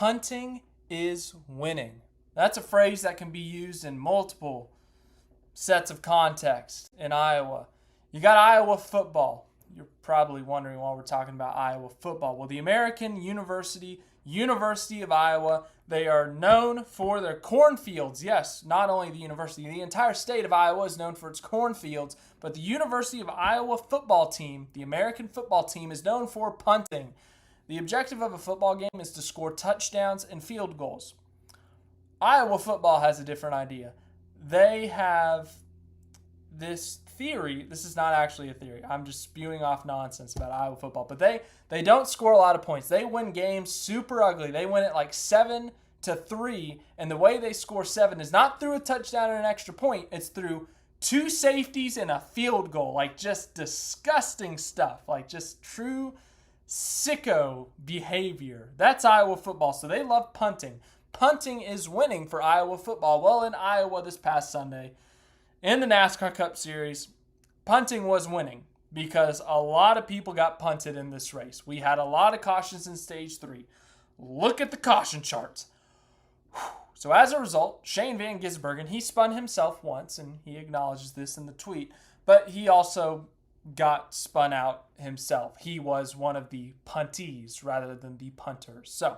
punting is winning. That's a phrase that can be used in multiple sets of context in Iowa. You got Iowa football. You're probably wondering why we're talking about Iowa football. Well, the American University of Iowa, they are known for their cornfields. Yes, not only the university, the entire state of Iowa is known for its cornfields, but the University of Iowa football team, the American football team, is known for punting. The objective of a football game is to score touchdowns and field goals. Iowa football has a different idea. They have this theory. This is not actually a theory. I'm just spewing off nonsense about Iowa football. But they don't score a lot of points. They win games super ugly. They win it like 7-3. And the way they score 7 is not through a touchdown and an extra point. It's through 2 safeties and a field goal. Like just disgusting stuff. Like just true sicko behavior. That's Iowa football. So they love punting. Punting is winning for Iowa football. Well, in Iowa this past Sunday, in the NASCAR Cup Series, punting was winning because a lot of people got punted in this race. We had a lot of cautions in Stage 3. Look at the caution charts. So as a result, Shane Van Gisbergen, he spun himself once, and he acknowledges this in the tweet, but he also got spun out himself. He was one of the puntees rather than the punters. So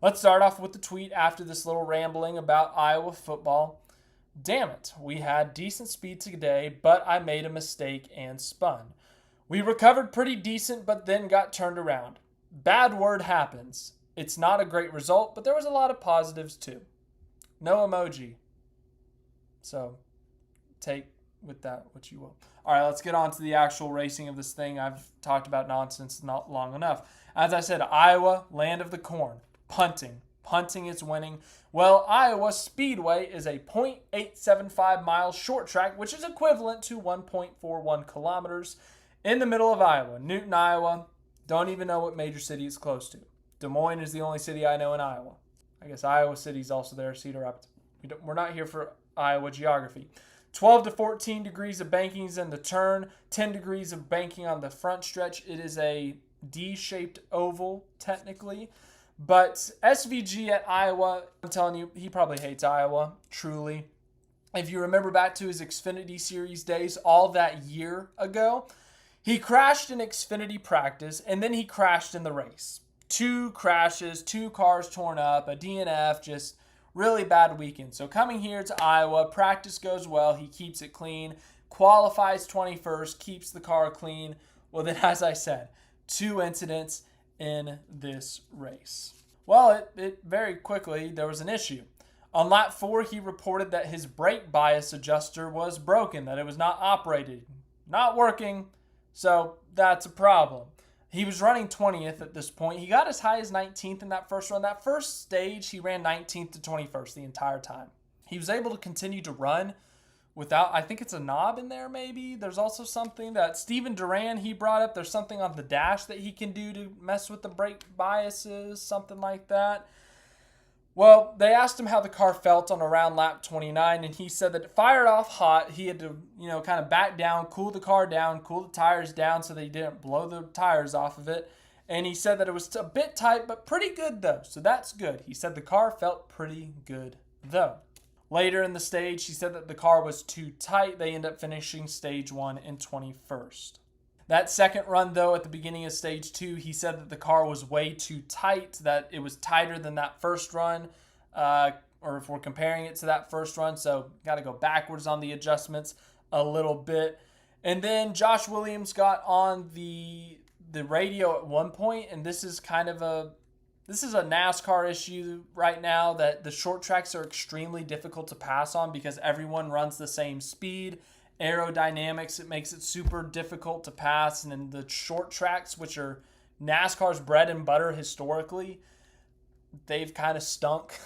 let's start off with the tweet after this little rambling about Iowa football. Damn it, we had decent speed today, but I made a mistake and spun. We recovered pretty decent, but then got turned around. Bad word happens. It's not a great result, but there was a lot of positives too. No emoji. So take with that what you will. All right, let's get on to the actual racing of this thing. I've talked about nonsense not long enough. As I said, Iowa, land of the corn. Punting. Punting is winning. Well, Iowa Speedway is a 0.875 mile short track, which is equivalent to 1.41 kilometers in the middle of Iowa. Newton, Iowa. Don't even know what major city it's close to. Des Moines is the only city I know in Iowa. I guess Iowa City's also there, Cedar Rapids. We're not here for Iowa geography. 12 to 14 degrees of bankings in the turn, 10 degrees of banking on the front stretch. It is a D-shaped oval, technically. But SVG at Iowa, I'm telling you, he probably hates Iowa, truly. If you remember back to his Xfinity Series days all that year ago, he crashed in Xfinity practice, and then he crashed in the race. 2 crashes, 2 cars torn up, a DNF, just really bad weekend. So coming here to Iowa, practice goes well, he keeps it clean, qualifies 21st, keeps the car clean. Well, then, as I said, 2 incidents in this race. Well, it very quickly, there was an issue. On lap 4, he reported that his brake bias adjuster was broken, that it was not operated, not working, so that's a problem. He was running 20th at this point. He got as high as 19th in that first run. That first stage, he ran 19th to 21st the entire time. He was able to continue to run without, I think it's a knob in there maybe. There's also something that Steven Duran, he brought up. There's something on the dash that he can do to mess with the brake biases, something like that. Well, they asked him how the car felt on around lap 29, and he said that it fired off hot. He had to, kind of back down, cool the car down, cool the tires down so they didn't blow the tires off of it. And he said that it was a bit tight, but pretty good though. So that's good. He said the car felt pretty good though. Later in the stage, he said that the car was too tight. They ended up finishing stage 1 in 21st. That second run, though, at the beginning of stage 2, he said that the car was way too tight, that it was tighter than that first run, or if we're comparing it to that first run, so got to go backwards on the adjustments a little bit. And then Josh Williams got on the radio at one point, and this is a NASCAR issue right now, that the short tracks are extremely difficult to pass on because everyone runs the same speed. Aerodynamics, it makes it super difficult to pass. And then the short tracks, which are NASCAR's bread and butter historically, they've kind of stunk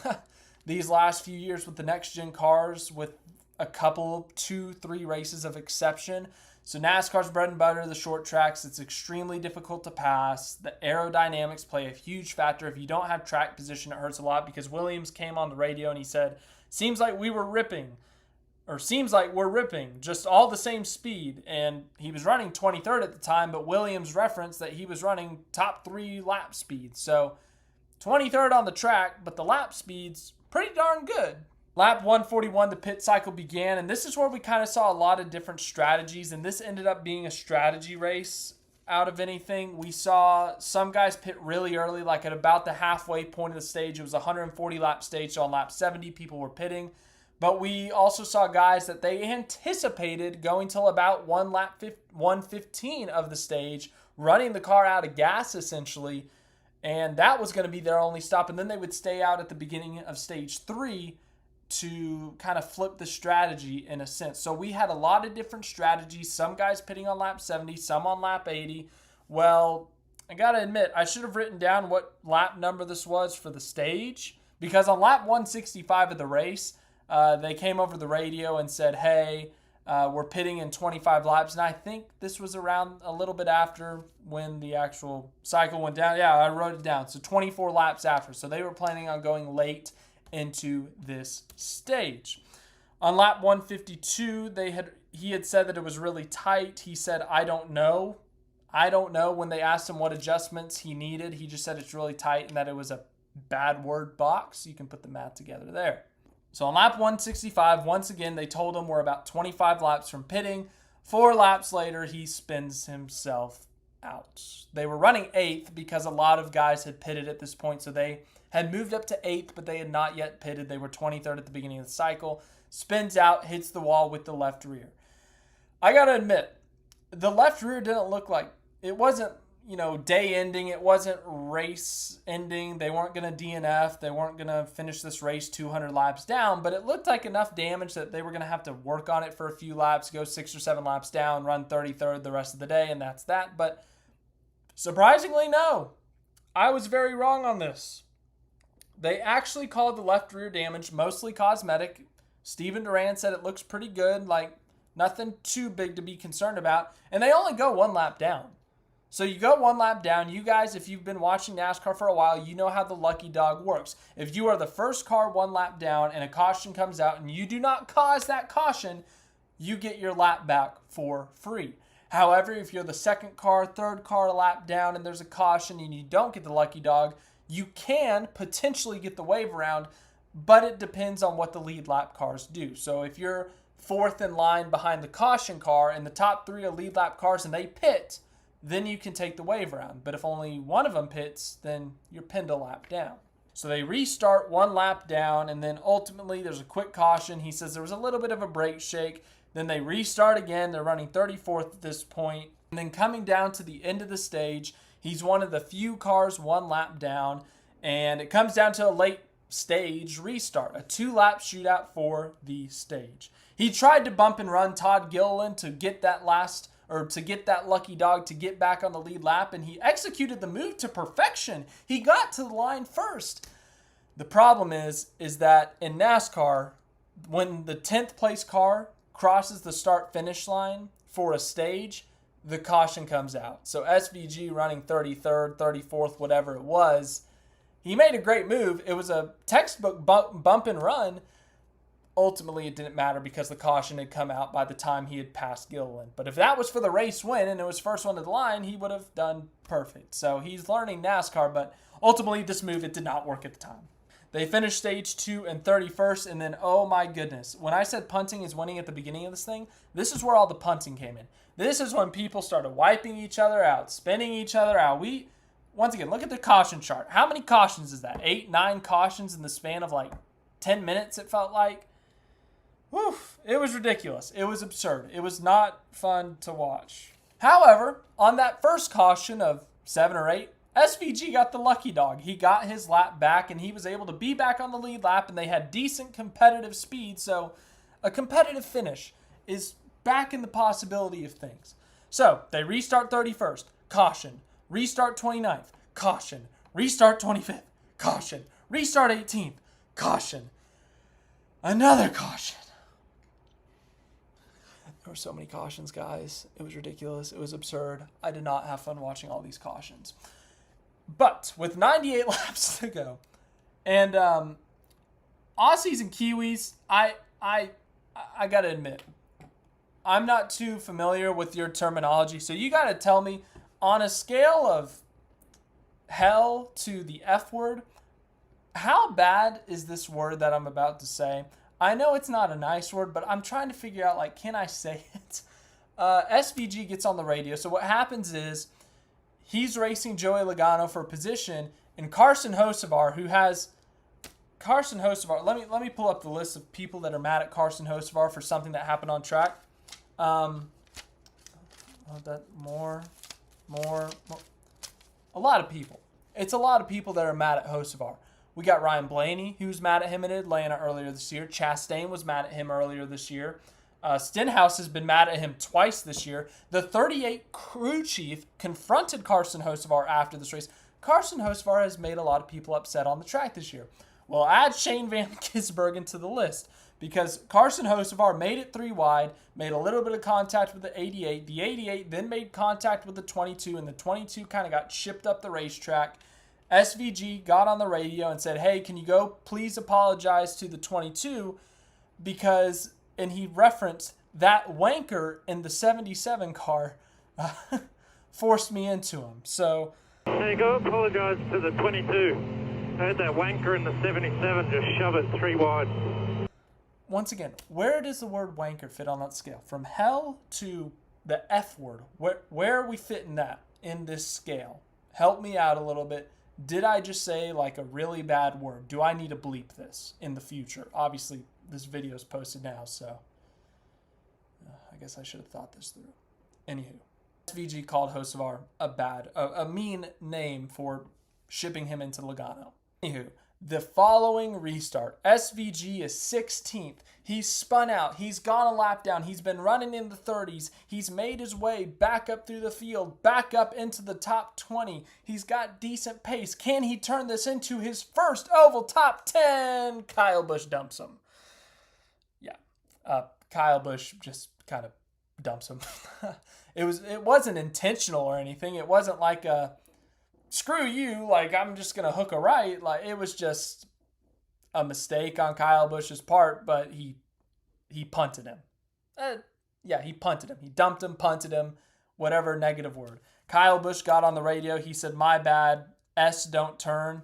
these last few years with the next-gen cars, with a couple, 2-3 races of exception. So NASCAR's bread and butter, the short tracks, it's extremely difficult to pass. The aerodynamics play a huge factor. If you don't have track position, it hurts a lot, because Williams came on the radio and he said, seems like we're ripping, just all the same speed. And he was running 23rd at the time, but Williams referenced that he was running top 3 lap speed. So 23rd on the track, but the lap speed's pretty darn good. Lap 141, the pit cycle began, and this is where we kind of saw a lot of different strategies, and this ended up being a strategy race out of anything. We saw some guys pit really early, like at about the halfway point of the stage. It was a 140 lap stage, so on lap 70, people were pitting. But we also saw guys that they anticipated going till about 115 of the stage, running the car out of gas essentially, and that was going to be their only stop. And then they would stay out at the beginning of stage 3 to kind of flip the strategy in a sense. So we had a lot of different strategies. Some guys pitting on lap 70, some on lap 80. Well, I got to admit, I should have written down what lap number this was for the stage, because on lap 165 of the race, they came over the radio and said, hey, we're pitting in 25 laps. And I think this was around a little bit after when the actual cycle went down. Yeah, I wrote it down. So 24 laps after. So they were planning on going late into this stage. On lap 152, he had said that it was really tight. He said, I don't know. When they asked him what adjustments he needed, he just said it's really tight and that it was a bad word box. You can put the math together there. So on lap 165, once again, they told him we're about 25 laps from pitting. 4 laps later, he spins himself out. They were running 8th because a lot of guys had pitted at this point, so they had moved up to 8th, but they had not yet pitted. They were 23rd at the beginning of the cycle. Spins out, hits the wall with the left rear. I got to admit, the left rear didn't look like, it wasn't, day ending. It wasn't race ending. They weren't going to DNF. They weren't going to finish this race 200 laps down, but it looked like enough damage that they were going to have to work on it for a few laps, go 6 or 7 laps down, run 33rd the rest of the day, and that's that. But surprisingly, no. I was very wrong on this. They actually called the left rear damage mostly cosmetic. Steven Duran said it looks pretty good, like nothing too big to be concerned about. And they only go 1 lap down. So you go 1 lap down. You guys, if you've been watching NASCAR for a while, you know how the lucky dog works. If you are the first car 1 lap down and a caution comes out and you do not cause that caution, you get your lap back for free. However, if you're the second car, third car lap down and there's a caution and you don't get the lucky dog, you can potentially get the wave around, but it depends on what the lead lap cars do. So if you're 4th in line behind the caution car and the top 3 are lead lap cars and they pit, then you can take the wave around. But if only one of them pits, then you're pinned a lap down. So they restart 1 lap down, and then ultimately there's a quick caution. He says there was a little bit of a brake shake. Then they restart again. They're running 34th at this point. And then coming down to the end of the stage, he's one of the few cars 1 lap down, and it comes down to a late stage restart, a 2-lap shootout for the stage. He tried to bump and run Todd Gilliland to get that lucky dog to get back on the lead lap, and he executed the move to perfection. He got to the line first. The problem is that in NASCAR, when the 10th place car crosses the start-finish line for a stage, the caution comes out. So SVG running 33rd, 34th, whatever it was, he made a great move. It was a textbook bump and run. Ultimately, it didn't matter because the caution had come out by the time he had passed Gilliland. But if that was for the race win and it was first one to the line, he would have done perfect. So he's learning NASCAR, but ultimately this move, it did not work at the time. They finished stage 2 and 31st, and then, oh my goodness. When I said punting is winning at the beginning of this thing, this is where all the punting came in. This is when people started wiping each other out, spinning each other out. Once again, look at the caution chart. How many cautions is that? 8, 9 cautions in the span of like 10 minutes, it felt like. Woof, it was ridiculous. It was absurd. It was not fun to watch. However, on that first caution of 7 or 8, SVG got the lucky dog. He got his lap back, and he was able to be back on the lead lap, and they had decent competitive speed, so a competitive finish is back in the possibility of things. So they restart 31st, caution. Restart 29th, caution. Restart 25th, caution. Restart 18th, caution. Another caution. There were so many cautions, guys. It was ridiculous. It was absurd. I did not have fun watching all these cautions. But with 98 laps to go, and Aussies and Kiwis, I gotta admit, I'm not too familiar with your terminology, so you gotta tell me on a scale of hell to the F word. How bad is this word that I'm about to say? I know it's not a nice word, but I'm trying to figure out, like, can I say it? SVG gets on the radio. So what happens is he's racing Joey Logano for a position, and Carson Hocevar, let me pull up the list of people that are mad at Carson Hocevar for something that happened on track. A lot of people. It's a lot of people that are mad at Hocevar. We got Ryan Blaney, who was mad at him in Atlanta earlier this year. Chastain was mad at him earlier this year. Stenhouse has been mad at him twice this year. The 38 crew chief confronted Carson Hocevar after this race. Carson Hocevar has made a lot of people upset on the track this year. Well, add Shane Van Gisbergen to the list because Carson Hocevar made it 3 wide, made a little bit of contact with the 88. The 88 then made contact with the 22, and the 22 kind of got chipped up the racetrack. SVG got on the radio and said, hey, can you go please apologize to the 22 because, and he referenced that wanker in the 77 car forced me into him. So, hey, go apologize to the 22. I had that wanker in the 77 just shove it 3 wide. Once again, where does the word wanker fit on that scale? From hell to the F word. Where are we fitting that in this scale? Help me out a little bit. Did I just say like a really bad word? Do I need to bleep this in the future? Obviously, this video is posted now, so I guess I should have thought this through. Anywho, SVG called Hocevar a mean name for shipping him into Logano. Anywho, the following restart, SVG is 16th. He's spun out. He's gone a lap down. He's been running in the 30s. He's made his way back up through the field, back up into the top 20. He's got decent pace. Can he turn this into his first oval top 10? Kyle Busch dumps him. Yeah, Kyle Busch just kind of dumps him. It wasn't intentional or anything. It wasn't like a screw you, like I'm just gonna hook a right. Like it was just a mistake on Kyle Busch's part, but he punted him. He punted him. He dumped him, punted him, whatever negative word. Kyle Busch got on the radio. He said, "My bad. S don't turn."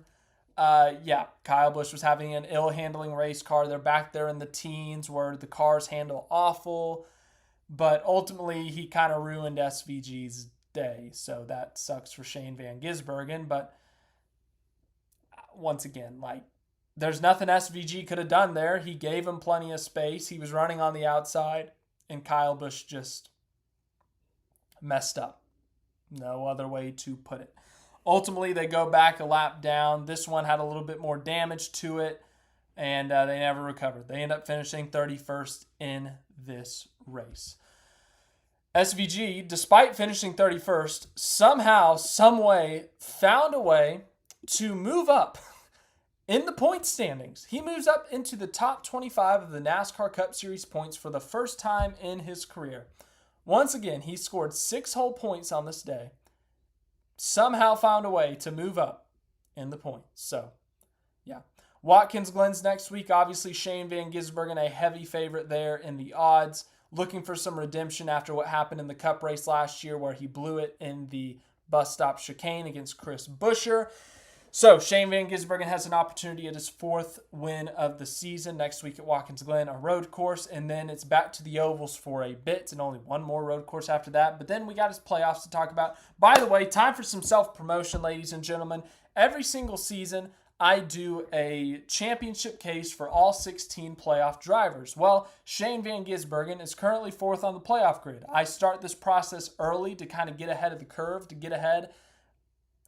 Kyle Busch was having an ill-handling race car. They're back there in the teens where the cars handle awful, but ultimately he kind of ruined SVG's day, so that sucks for Shane Van Gisbergen. But once again, like there's nothing SVG could have done there. He gave him plenty of space. He was running on the outside, and Kyle Busch just messed up. No other way to put it. Ultimately, they go back a lap down. This one had a little bit more damage to it, and they never recovered. They end up finishing 31st in this race. SVG, despite finishing 31st, somehow, someway, found a way to move up in the point standings. He moves up into the top 25 of the NASCAR Cup Series points for the first time in his career. Once again, he scored 6 whole points on this day. Somehow found a way to move up in the points. So, yeah. Watkins Glen's next week. Obviously, Shane Van Gisbergen, a heavy favorite there in the odds. Looking for some redemption after what happened in the Cup race last year where he blew it in the bus stop chicane against Chris Buescher. So Shane Van Gisbergen has an opportunity at his 4th win of the season next week at Watkins Glen, a road course, and then it's back to the ovals for a bit and only one more road course after that. But then we got his playoffs to talk about. By the way, time for some self-promotion, ladies and gentlemen. Every single season, I do a championship case for all 16 playoff drivers. Well, Shane Van Gisbergen is currently 4th on the playoff grid. I start this process early to kind of get ahead of the curve, to get ahead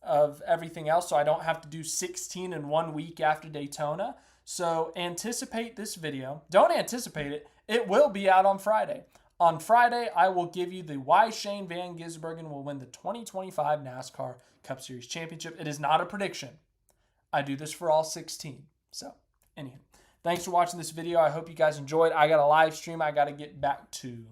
of everything else so I don't have to do 16 in 1 week after Daytona. So anticipate this video. Don't anticipate it. It will be out on Friday. On Friday, I will give you the why Shane Van Gisbergen will win the 2025 NASCAR Cup Series Championship. It is not a prediction. I do this for all 16. So, anyhow, thanks for watching this video. I hope you guys enjoyed. I got a live stream I got to get back to.